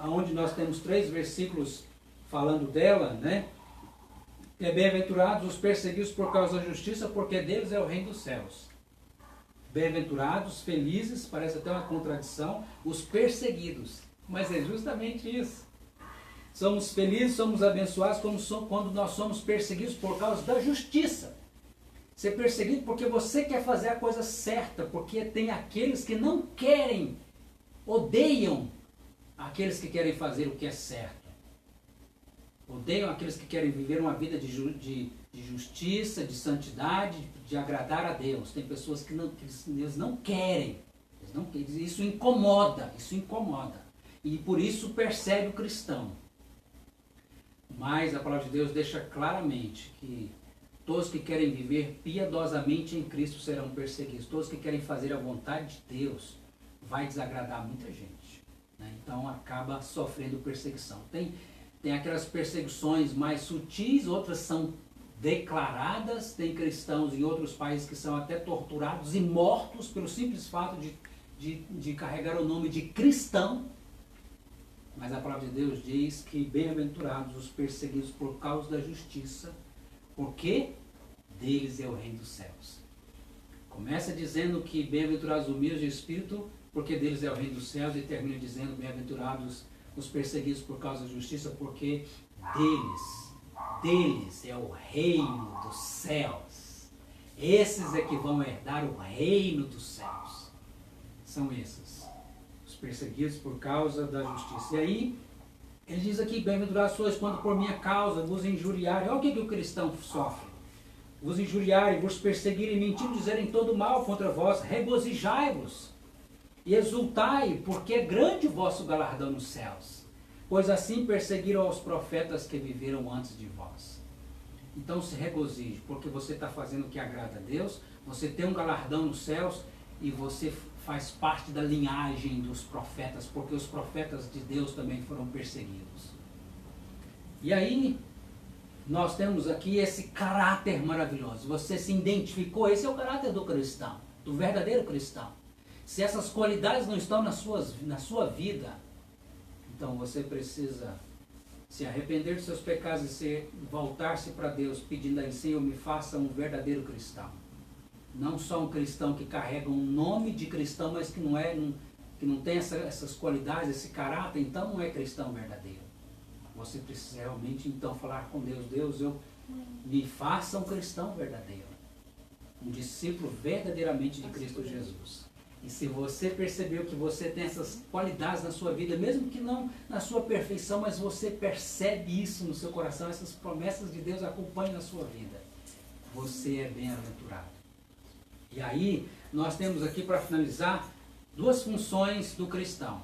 onde nós temos 3 versículos falando dela, né? É bem-aventurados os perseguidos por causa da justiça, porque deles é o reino dos céus. Bem-aventurados, felizes, parece até uma contradição, os perseguidos. Mas é justamente isso. Somos felizes, somos abençoados quando nós somos perseguidos por causa da justiça. Ser perseguido porque você quer fazer a coisa certa, porque tem aqueles que não querem, odeiam aqueles que querem fazer o que é certo. Odeiam aqueles que querem viver uma vida de justiça, de santidade, de agradar a Deus. Tem pessoas que eles não querem. Isso incomoda, E por isso persegue o cristão. Mas a palavra de Deus deixa claramente que todos que querem viver piedosamente em Cristo serão perseguidos. Todos que querem fazer a vontade de Deus vai desagradar muita gente, né? Então acaba sofrendo perseguição. Tem aquelas perseguições mais sutis, outras são declaradas. Tem cristãos em outros países que são até torturados e mortos pelo simples fato de carregar o nome de cristão. Mas a palavra de Deus diz que bem-aventurados os perseguidos por causa da justiça, porque deles é o reino dos céus. Começa dizendo que bem-aventurados os humildes de espírito, porque deles é o reino dos céus, e termina dizendo bem-aventurados os perseguidos por causa da justiça, porque deles é o reino dos céus. Esses é que vão herdar o reino dos céus. São esses, os perseguidos por causa da justiça. E aí, ele diz aqui, bem-aventurados sois quando por minha causa vos injuriarem. Olha o que o cristão sofre. Vos injuriarem, vos perseguirem, mentindo, dizerem todo mal contra vós. Regozijai-vos e exultai, porque é grande o vosso galardão nos céus. Pois assim perseguiram aos profetas que viveram antes de vós. Então se regozije, porque você está fazendo o que agrada a Deus, você tem um galardão nos céus e você faz parte da linhagem dos profetas, porque os profetas de Deus também foram perseguidos. E aí, nós temos aqui esse caráter maravilhoso. Você se identificou, esse é o caráter do cristão, do verdadeiro cristão. Se essas qualidades não estão na sua vida, então você precisa se arrepender dos seus pecados e voltar-se para Deus, pedindo a Ele, Senhor, me faça um verdadeiro cristão. Não só um cristão que carrega um nome de cristão, mas que não tem essas qualidades, esse caráter, então não é cristão verdadeiro. Você precisa realmente então falar com Deus, Deus, me faça um cristão verdadeiro, um discípulo verdadeiramente de Cristo Jesus. E se você percebeu que você tem essas qualidades na sua vida, mesmo que não na sua perfeição, mas você percebe isso no seu coração, essas promessas de Deus acompanham a sua vida, você é bem-aventurado. E aí, nós temos aqui para finalizar 2 funções do cristão.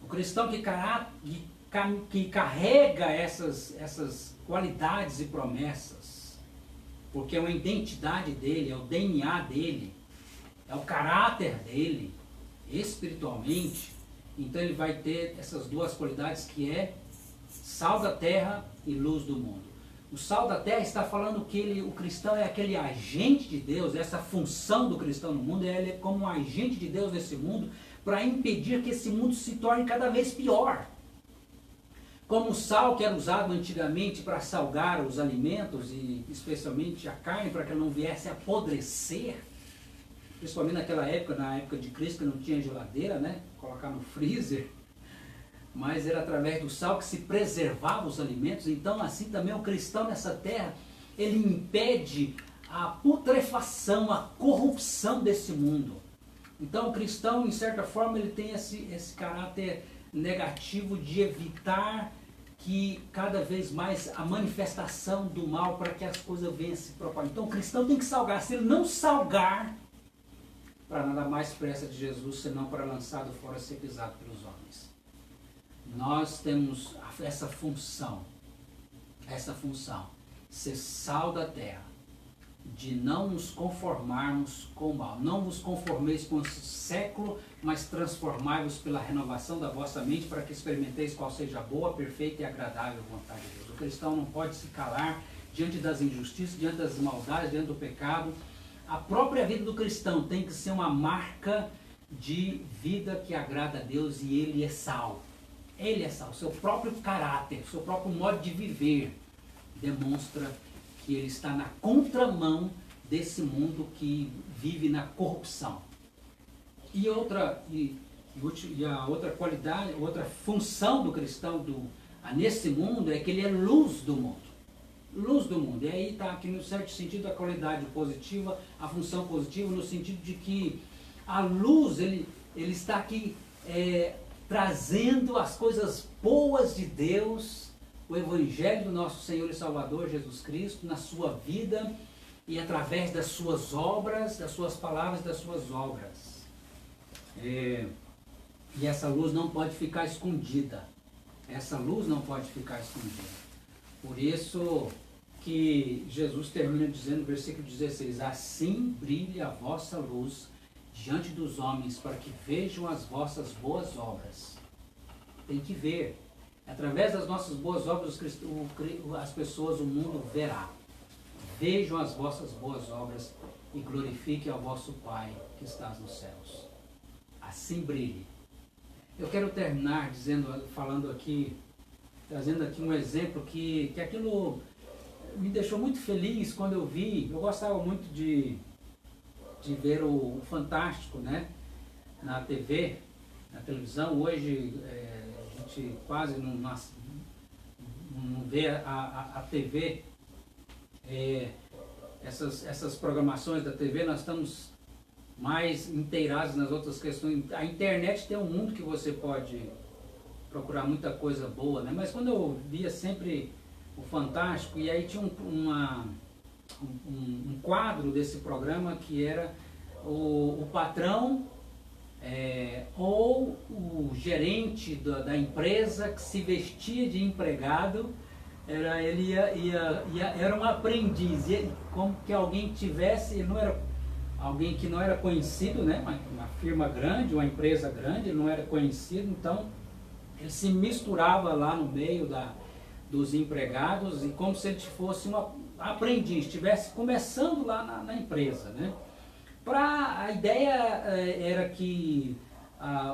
O cristão que carrega essas qualidades e promessas, porque é uma identidade dele, é o DNA dele, é o caráter dele, espiritualmente, então ele vai ter essas 2 qualidades que é sal da terra e luz do mundo. O sal da terra está falando que o cristão é aquele agente de Deus, essa função do cristão no mundo, ele é como um agente de Deus nesse mundo, para impedir que esse mundo se torne cada vez pior. Como o sal que era usado antigamente para salgar os alimentos, e especialmente a carne, para que ela não viesse a apodrecer, principalmente naquela época, na época de Cristo, que não tinha geladeira, né? Colocar no freezer. Mas era através do sal que se preservava os alimentos. Então, assim também o cristão nessa terra, ele impede a putrefação, a corrupção desse mundo. Então, o cristão, em certa forma, ele tem esse caráter negativo de evitar que cada vez mais a manifestação do mal para que as coisas venham se propagar. Então, o cristão tem que salgar. Se ele não salgar, para nada mais pressa de Jesus, senão para lançado fora ser pisado pelos homens. Nós temos essa função, ser sal da terra, de não nos conformarmos com o mal. Não vos conformeis com esse século, mas transformai-vos pela renovação da vossa mente, para que experimenteis qual seja a boa, perfeita e agradável vontade de Deus. O cristão não pode se calar diante das injustiças, diante das maldades, diante do pecado. A própria vida do cristão tem que ser uma marca de vida que agrada a Deus, e ele é sal. Ele é sal. Seu próprio caráter, seu próprio modo de viver demonstra que ele está na contramão desse mundo que vive na corrupção. E a outra qualidade, outra função do cristão nesse mundo é que ele é luz do mundo. Luz do mundo. E aí está aqui no certo sentido a qualidade positiva, a função positiva, no sentido de que a luz, ele está aqui trazendo as coisas boas de Deus, o Evangelho do nosso Senhor e Salvador Jesus Cristo na sua vida e através das suas obras, das suas palavras, das suas obras. E essa luz não pode ficar escondida. Essa luz não pode ficar escondida. Por isso que Jesus termina dizendo no versículo 16: assim brilhe a vossa luz diante dos homens, para que vejam as vossas boas obras. Tem que ver. Através das nossas boas obras, as pessoas, o mundo verá. Vejam as vossas boas obras e glorifiquem ao vosso Pai que estás nos céus. Assim brilhe. Eu quero terminar falando aqui, trazendo aqui um exemplo que aquilo me deixou muito feliz quando eu vi. Eu gostava muito de ver o Fantástico, né, na TV, na televisão. Hoje a gente quase não vê a TV, essas programações da TV. Nós estamos mais inteirados nas outras questões. A internet tem um mundo que você pode procurar muita coisa boa, né? Mas quando eu via sempre o Fantástico, e aí tinha um quadro desse programa que era o patrão ou o gerente da empresa que se vestia de empregado. Era um aprendiz, como que alguém tivesse, ele não era alguém que não era conhecido, né? Uma firma grande, uma empresa grande, ele não era conhecido, então ele se misturava lá no meio dos empregados, e como se ele fosse um aprendiz, estivesse começando lá na empresa, né? A ideia era que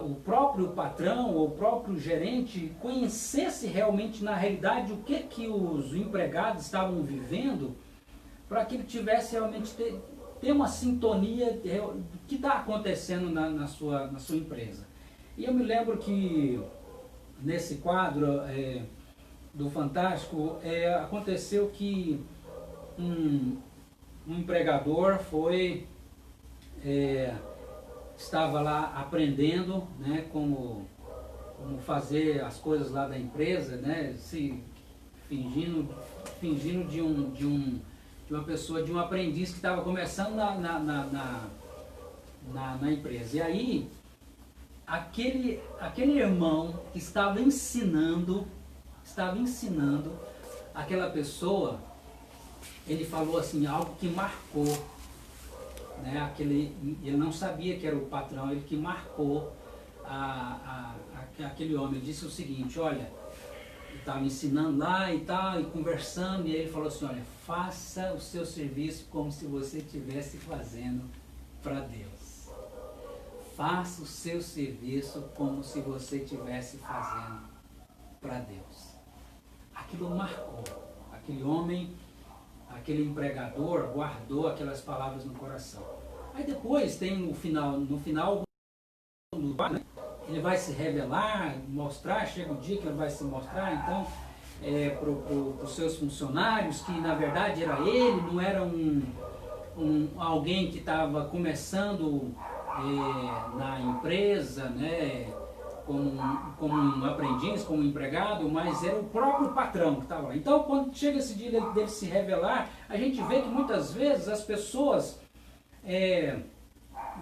o próprio patrão ou o próprio gerente conhecesse realmente na realidade o que os empregados estavam vivendo, para que ele tivesse realmente ter uma sintonia do que está acontecendo na sua empresa. E eu me lembro que nesse quadro do Fantástico aconteceu que um empregador estava lá aprendendo, né, como fazer as coisas lá da empresa, né, fingindo de uma pessoa, de um aprendiz que estava começando na empresa. E aí, aquele irmão que estava ensinando aquela pessoa, ele falou assim, algo que marcou, né, ele não sabia que era o patrão, ele que marcou aquele homem. Ele disse o seguinte: olha, ele estava ensinando lá e tal, e conversando, e ele falou assim: olha, faça o seu serviço como se você estivesse fazendo para Deus. Faça o seu serviço como se você estivesse fazendo para Deus. Aquilo marcou. Aquele homem, aquele empregador, guardou aquelas palavras no coração. Aí depois tem no final né, ele vai se revelar, mostrar, chega o dia que ele vai se mostrar, então, para os seus funcionários, que na verdade era ele, não era alguém que estava começando na empresa, né, como um aprendiz, como um empregado, mas era o próprio patrão que estava lá. Então, quando chega esse dia dele se revelar, a gente vê que muitas vezes as pessoas,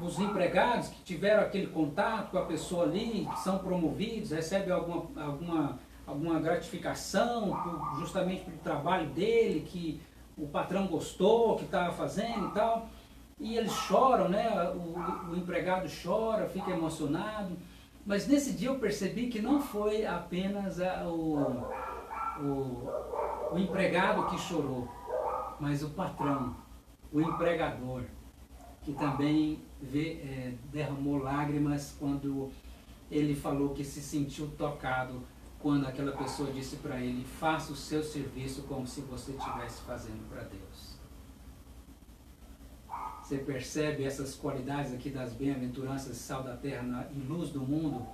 os empregados que tiveram aquele contato com a pessoa ali, que são promovidos, recebem alguma gratificação justamente pelo trabalho dele, que o patrão gostou, que estava fazendo e tal, e eles choram, né? O empregado chora, fica emocionado. Mas nesse dia eu percebi que não foi apenas o empregado que chorou, mas o patrão, o empregador, que também derramou lágrimas quando ele falou que se sentiu tocado quando aquela pessoa disse para ele: faça o seu serviço como se você estivesse fazendo para Deus. Você percebe essas qualidades aqui das bem-aventuranças, sal da terra e luz do mundo,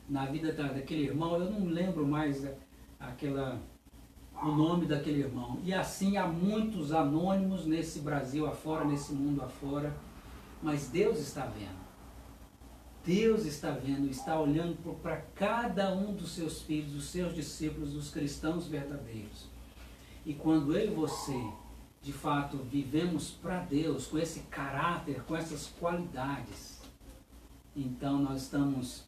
na vida daquele irmão? Eu não lembro mais o nome daquele irmão. E assim há muitos anônimos nesse Brasil afora, nesse mundo afora, mas Deus está vendo. Deus está vendo, está olhando para cada um dos seus filhos, dos seus discípulos, dos cristãos verdadeiros. E quando eu e você, de fato, vivemos para Deus, com esse caráter, com essas qualidades, então nós estamos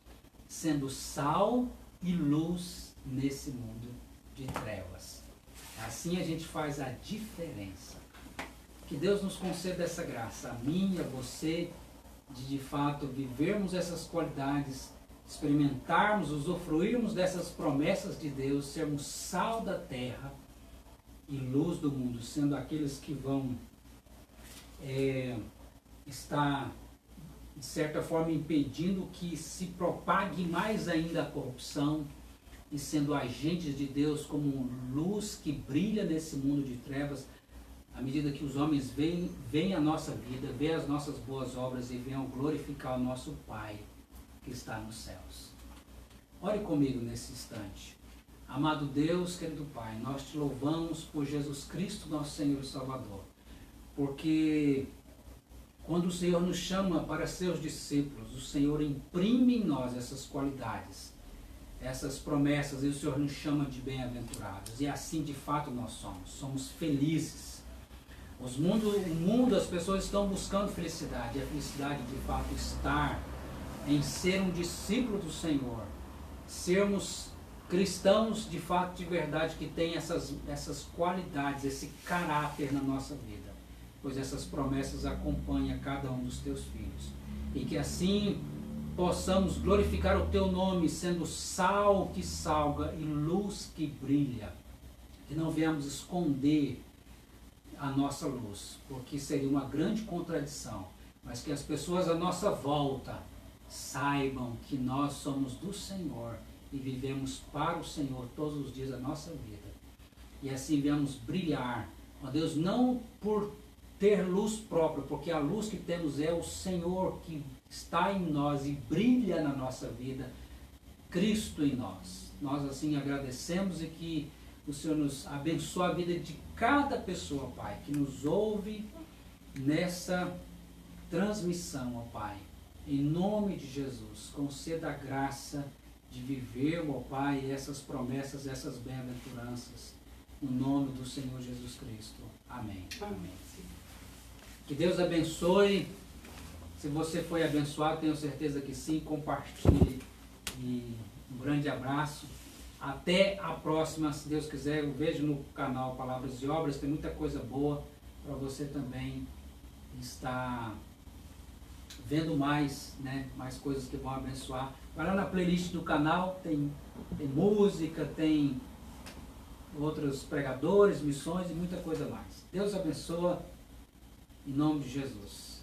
sendo sal e luz nesse mundo de trevas. Assim a gente faz a diferença. Que Deus nos conceda essa graça, a mim e a você, de fato vivermos essas qualidades, experimentarmos, usufruirmos dessas promessas de Deus, sermos sal da terra e luz do mundo, sendo aqueles que vão estar, de certa forma, impedindo que se propague mais ainda a corrupção, e sendo agentes de Deus como luz que brilha nesse mundo de trevas, à medida que os homens veem a nossa vida, veem as nossas boas obras e venham glorificar o nosso Pai que está nos céus. Ore comigo nesse instante. Amado Deus, querido Pai, nós te louvamos por Jesus Cristo, nosso Senhor e Salvador, porque quando o Senhor nos chama para seus discípulos, o Senhor imprime em nós essas qualidades, essas promessas, e o Senhor nos chama de bem-aventurados, e assim de fato nós somos felizes. O mundo, as pessoas estão buscando felicidade, e a felicidade de fato está em ser um discípulo do Senhor, sermos cristãos de fato, de verdade, que tem essas qualidades, esse caráter na nossa vida, pois essas promessas acompanham cada um dos teus filhos, e que assim possamos glorificar o teu nome, sendo sal que salga e luz que brilha, que não venhamos esconder a nossa luz, porque seria uma grande contradição, mas que as pessoas à nossa volta saibam que nós somos do Senhor e vivemos para o Senhor todos os dias da nossa vida, e assim venhamos brilhar, ó Deus, não por ter luz própria, porque a luz que temos é o Senhor que está em nós e brilha na nossa vida, Cristo em nós. Nós assim agradecemos, e que o Senhor nos abençoe a vida de cada pessoa, Pai, que nos ouve nessa transmissão, ó Pai. Em nome de Jesus, conceda a graça de viver, ó Pai, essas promessas, essas bem-aventuranças, no nome do Senhor Jesus Cristo. Amém. Amém. Que Deus abençoe. Se você foi abençoado, tenho certeza que sim, compartilhe, e um grande abraço. Até a próxima, se Deus quiser. Eu vejo no canal Palavras e Obras, tem muita coisa boa para você também estar vendo mais, né, mais coisas que vão abençoar. Vai lá na playlist do canal, tem música, tem outros pregadores, missões e muita coisa mais. Deus abençoe, em nome de Jesus.